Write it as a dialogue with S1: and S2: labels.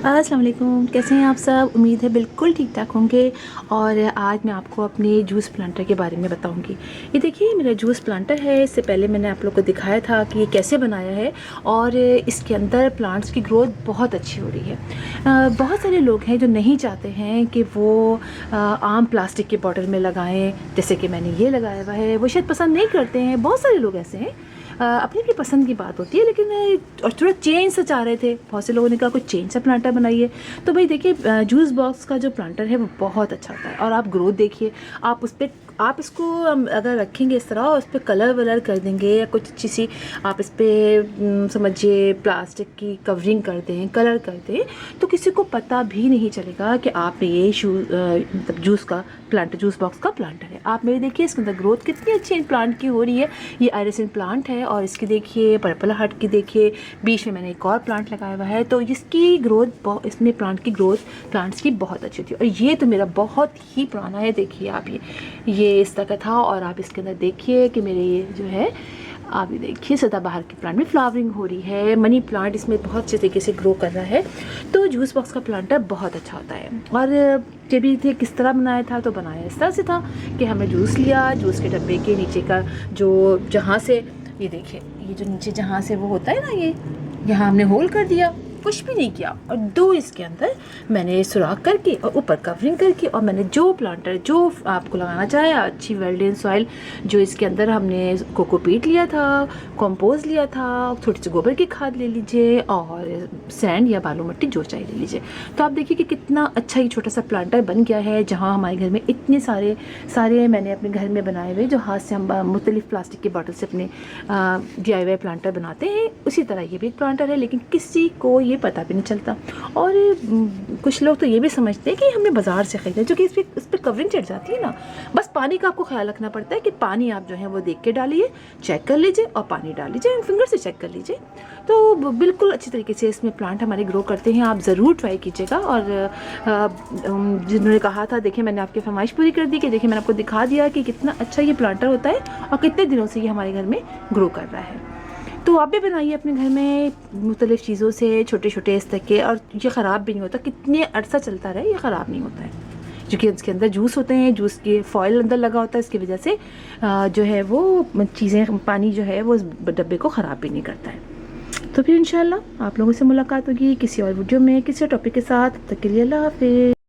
S1: अस्सलाम वालेकुम, कैसे हैं आप सब। उम्मीद है बिल्कुल ठीक ठाक होंगे। और आज मैं आपको अपने जूस प्लांटर के बारे में बताऊंगी। ये देखिए मेरा जूस प्लांटर है। इससे पहले मैंने आप लोग को दिखाया था कि ये कैसे बनाया है और इसके अंदर प्लांट्स की ग्रोथ बहुत अच्छी हो रही है। बहुत सारे लोग हैं जो नहीं चाहते हैं कि वो आम प्लास्टिक के बॉटल में लगाएं, जैसे कि मैंने ये लगाया हुआ है। वो शायद पसंद नहीं करते हैं, बहुत सारे लोग ऐसे हैं। अपनी अपनी पसंद की बात होती है, लेकिन और थोड़ा चेंज से चाह रहे थे। बहुत से लोगों ने कहा कुछ चेंज सा प्लांटर बनाइए। तो भाई देखिए, जूस बॉक्स का जो प्लांटर है वो बहुत अच्छा होता है। और आप ग्रोथ देखिए, आप उस पर आप इसको अगर रखेंगे इस तरह और उस पर कलर वलर कर देंगे या कुछ अच्छी सी आप इस पर समझिए प्लास्टिक की कवरिंग कर दें, कलर कर दें, तो किसी को पता भी नहीं चलेगा कि आपने ये मतलब जूस बॉक्स का प्लांटर है। आप मेरे देखिए इसके अंदर ग्रोथ कितनी अच्छी प्लांट की हो रही है। ये आयरसन प्लांट है और इसकी देखिए पर्पल हार्ट की देखिए बीच में मैंने एक और प्लांट लगाया हुआ है। तो इसकी ग्रोथ, इसमें प्लांट की ग्रोथ प्लांट्स की बहुत अच्छी थी। और ये तो मेरा बहुत ही पुराना है। देखिए आप ये इस तरह का था। और आप इसके अंदर देखिए कि मेरे ये जो है, आप ये देखिए सदाबहार के प्लांट में फ्लावरिंग हो रही है। मनी प्लांट इसमें बहुत अच्छे तरीके से ग्रो कर रहा है। तो जूस बॉक्स का प्लांटर बहुत अच्छा होता है। और जब भी थे किस तरह बनाया था, तो बनाया इस तरह से था कि हमने जूस लिया, जूस के डब्बे के नीचे का जो जहाँ से ये देखिए, ये जो नीचे जहाँ से वो होता है ना, ये यहाँ हमने होल कर दिया, कुछ भी नहीं किया। और दो इसके अंदर मैंने सुराख करके और ऊपर कवरिंग करके, और मैंने जो प्लांटर जो आपको लगाना चाहे, अच्छी वेल्डेन सॉइल जो इसके अंदर हमने कोकोपीट लिया था, कंपोज लिया था, थोड़ी सी गोबर की खाद ले लीजिए और सैंड या बालू मिट्टी जो चाहिए ले लीजिए। तो आप देखिए कि कितना अच्छा ही छोटा सा प्लांटर बन गया है। जहाँ हमारे घर में इतने सारे मैंने अपने घर में बनाए हुए, जो हाथ से हम मुख्तलिफ प्लास्टिक के बॉटल से अपने DIY प्लांटर बनाते हैं, उसी तरह ये भी एक प्लांटर है। लेकिन किसी को ये पता भी नहीं चलता। और कुछ लोग तो ये भी समझते हैं कि हमने बाज़ार से ख़रीदा, जो कि इस पर कवरिंग चढ़ जाती है ना। बस पानी का आपको ख्याल रखना पड़ता है कि पानी आप जो है वो देख के डालिए, चेक कर लीजिए और पानी डाल लीजिए, फिंगर से चेक कर लीजिए। तो बिल्कुल अच्छी तरीके से इसमें प्लांट हमारे ग्रो करते हैं। आप ज़रूर ट्राई कीजिएगा। और जिन्होंने कहा था, देखिए मैंने आपकी फरमाइश पूरी कर दी कि देखिए मैंने आपको दिखा दिया कि कितना अच्छा ये प्लांटर होता है और कितने दिनों से ये हमारे घर में ग्रो कर रहा है। तो आप भी बनाइए अपने घर में मुख्तलिफ़ चीज़ों से, छोटे छोटे इस तरह के। और ये ख़राब भी नहीं होता, कितने अरसा चलता रहे ये ख़राब नहीं होता है, क्योंकि इसके अंदर जूस होते हैं, जूस के फॉयल अंदर लगा होता है। इसकी वजह से जो है वो चीज़ें, पानी जो है वो उस डब्बे को ख़राब भी नहीं करता है। तो फिर इंशाल्लाह आप लोगों से मुलाकात होगी किसी और वीडियो में, किसी और टॉपिक के साथ। तब तक के लिए अल्लाह हाफ़िज़।